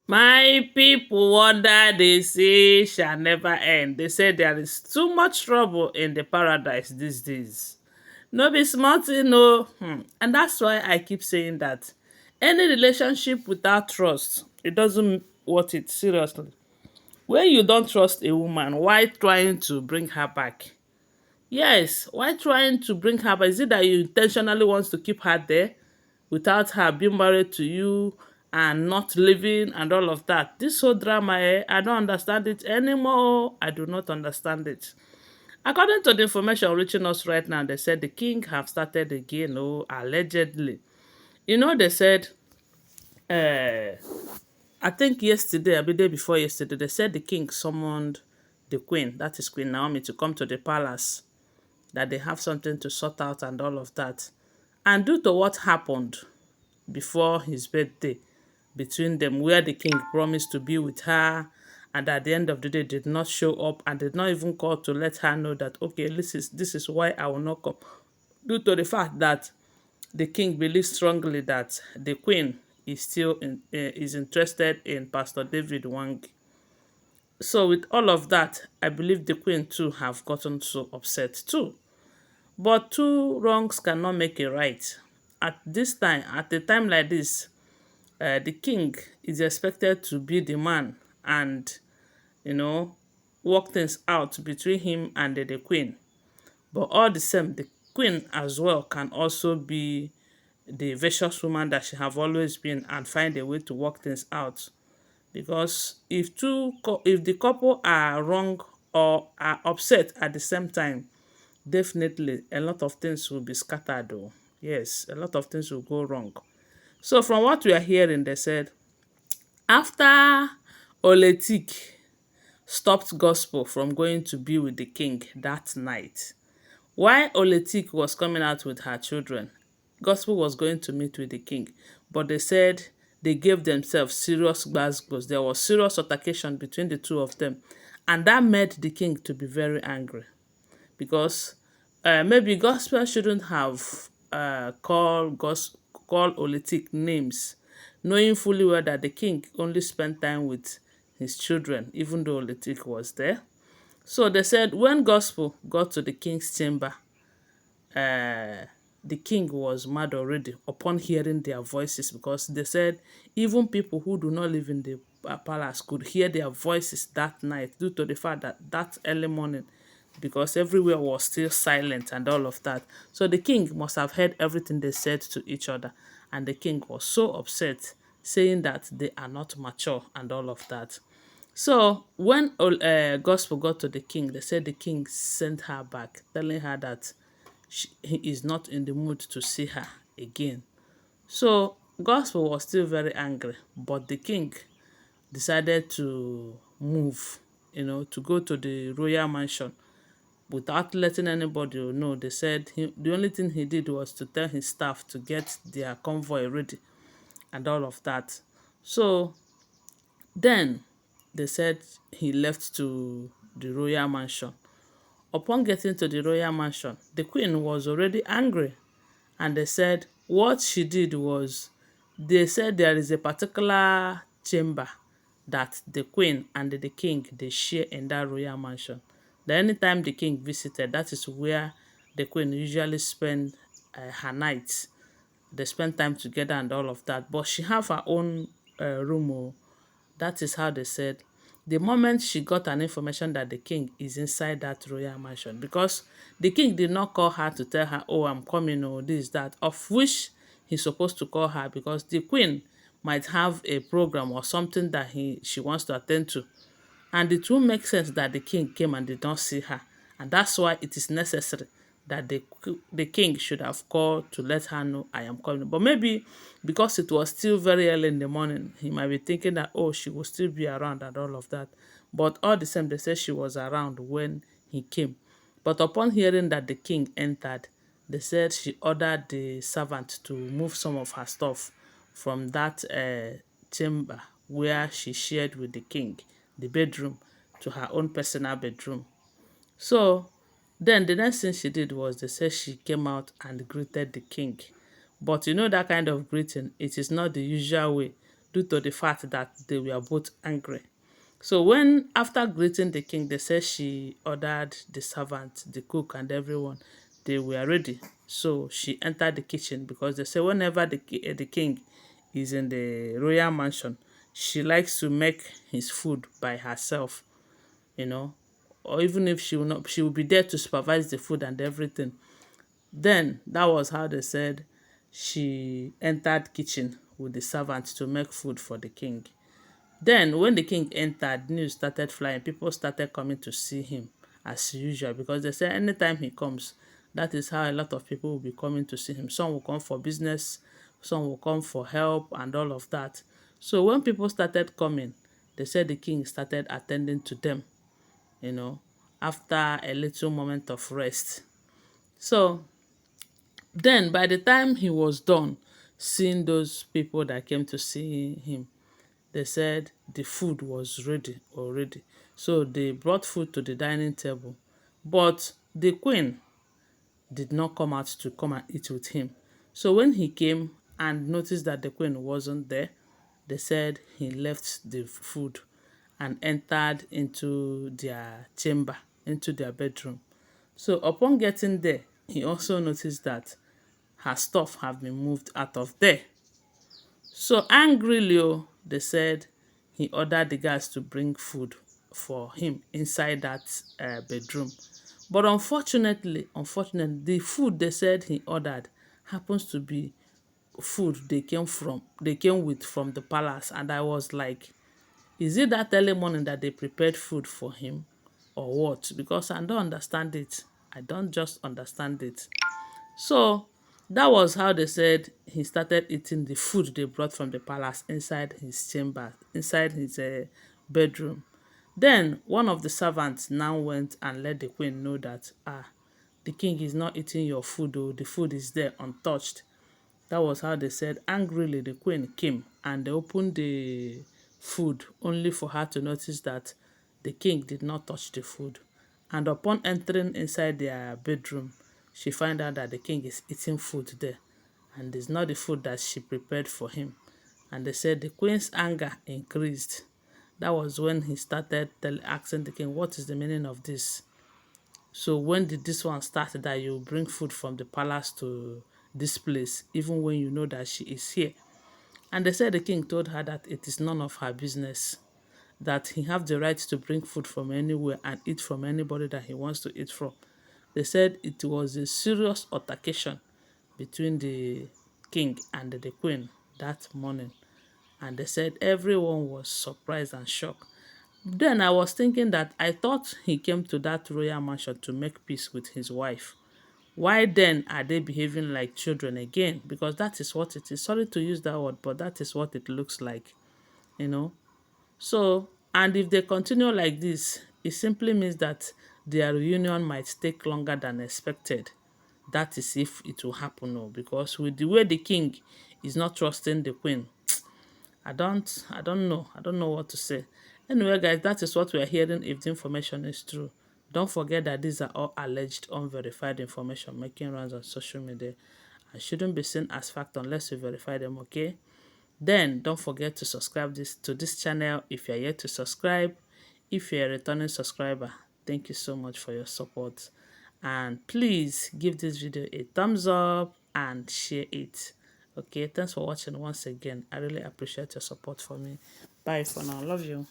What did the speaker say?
My people wonder they say shall never end. They say there is too much trouble in the paradise these days. No be small thing, no. And that's why I keep saying that any relationship without trust, it doesn't worth it, seriously. When you don't trust a woman, why trying to bring her back? Yes, why trying to bring her back? Is it that you intentionally want to keep her there without her being married to you and not living and all of that? This whole drama, I don't understand it anymore. I do not understand it. According to the information reaching us right now, they said the king have started again, oh, allegedly. They said, uh, I think yesterday, or the day before yesterday, they said the king summoned the queen, that is Queen Naomi, to come to the palace, that they have something to sort out and all of that. And due to what happened before his birthday between them, where the king promised to be with her and at the end of the day did not show up and did not even call to let her know that, okay, this is why I will not come, due to the fact that the king believes strongly that the queen is still is interested in Pastor David Wang. So with all of that, I believe the queen too have gotten so upset too. But two wrongs cannot make a right. At a time like this, the king is expected to be the man and, you know, work things out between him and the queen. But all the same, the queen as well can also be the virtuous woman that she have always been and find a way to work things out. Because if the couple are wrong or are upset at the same time, definitely a lot of things will be scattered though. Yes, a lot of things will go wrong. So from what we are hearing, they said after Oletik stopped Gospel from going to be with the king that night, while Oletik was coming out with her children, Gospel was going to meet with the king, but they said they gave themselves serious gbasgbos. There was serious altercation between the two of them, and that made the king to be very angry because maybe Gospel shouldn't have called Oletik names, knowing fully well that the king only spent time with his children, even though Oletik was there. So they said when Gospel got to the king's chamber, uh, the king was mad already upon hearing their voices because they said even people who do not live in the palace could hear their voices that night due to the fact that that early morning, because everywhere was still silent and all of that. So the king must have heard everything they said to each other, and the king was so upset, saying that they are not mature and all of that. So when Gospel got to the king, they said the king sent her back, telling her that he is not in the mood to see her again. So Gospel was still very angry, but the king decided to move, to go to the royal mansion without letting anybody know. They said the only thing he did was to tell his staff to get their convoy ready and all of that. So then they said he left to the royal mansion. Upon getting to the royal mansion, the queen was already angry, and they said what she did was, they said there is a particular chamber that the queen and the king they share in that royal mansion. That anytime the king visited, that is where the queen usually spend her nights. They spend time together and all of that. But she have her own room. Oh. That is how they said. The moment she got an information that the king is inside that royal mansion, because the king did not call her to tell her, oh, I'm coming, or this, that, of which he's supposed to call her because the queen might have a program or something that she wants to attend to. And it will make sense that the king came and did not see her. And that's why it is necessary that the king should have called to let her know I am coming. But maybe because it was still very early in the morning, he might be thinking that, oh, she will still be around and all of that. But all the same, they said she was around when he came. But upon hearing that the king entered, they said she ordered the servant to move some of her stuff from that chamber where she shared with the king, the bedroom, to her own personal bedroom. So then the next thing she did was, they said she came out and greeted the king. But that kind of greeting, it is not the usual way due to the fact that they were both angry. So when after greeting the king, they said she ordered the servant, the cook, and everyone. They were ready. So she entered the kitchen because they say whenever the king is in the royal mansion, she likes to make his food by herself, you know, or even if she will not, she will be there to supervise the food and everything. Then that was how they said she entered kitchen with the servant to make food for the king. Then when the king entered, news started flying. People started coming to see him as usual because they say anytime he comes, that is how a lot of people will be coming to see him. Some will come for business, some will come for help and all of that. So when people started coming, they said the king started attending to them, you know, after a little moment of rest. So then by the time he was done seeing those people that came to see him, they said the food was ready already. So they brought food to the dining table. But the queen did not come out to come and eat with him. So when he came and noticed that the queen wasn't there, they said he left the food and entered into their chamber, into their bedroom. So upon getting there, he also noticed that her stuff have been moved out of there. So angrily, they said he ordered the guys to bring food for him inside that bedroom. But unfortunately, the food they said he ordered happens to be food they came with from the palace. And I was like, is it that early morning that they prepared food for him or what? Because I don't understand it. I don't just understand it. So that was how they said he started eating the food they brought from the palace inside his chamber, inside his bedroom. Then one of the servants now went and let the queen know that the king is not eating your food, oh, the food is there untouched. That was how they said angrily the queen came and they opened the food only for her to notice that the king did not touch the food. And upon entering inside their bedroom, she found out that the king is eating food there and it's not the food that she prepared for him. And they said the queen's anger increased. That was when he started asking the king, what is the meaning of this? So when did this one start that you bring food from the palace to this place, even when you know that she is here? And they said the king told her that it is none of her business, that he have the right to bring food from anywhere and eat from anybody that he wants to eat from. They said it was a serious altercation between the king and the queen that morning. And they said everyone was surprised and shocked. Then I was thinking that I thought he came to that royal mansion to make peace with his wife. Why then are they behaving like children again? Because that is what it is. Sorry to use that word, but that is what it looks like, you know. So, and if they continue like this, it simply means that their reunion might take longer than expected. That is if it will happen, no, because with the way the king is not trusting the queen, I don't know what to say. Anyway, guys, that is what we are hearing if the information is true. Don't forget that these are all alleged unverified information making rounds on social media and shouldn't be seen as fact unless you verify them, okay? Then don't forget to subscribe to this channel if you are yet to subscribe. If you're a returning subscriber, thank you so much for your support. And please give this video a thumbs up and share it. Okay, thanks for watching once again. I really appreciate your support for me. Bye for now. Love you.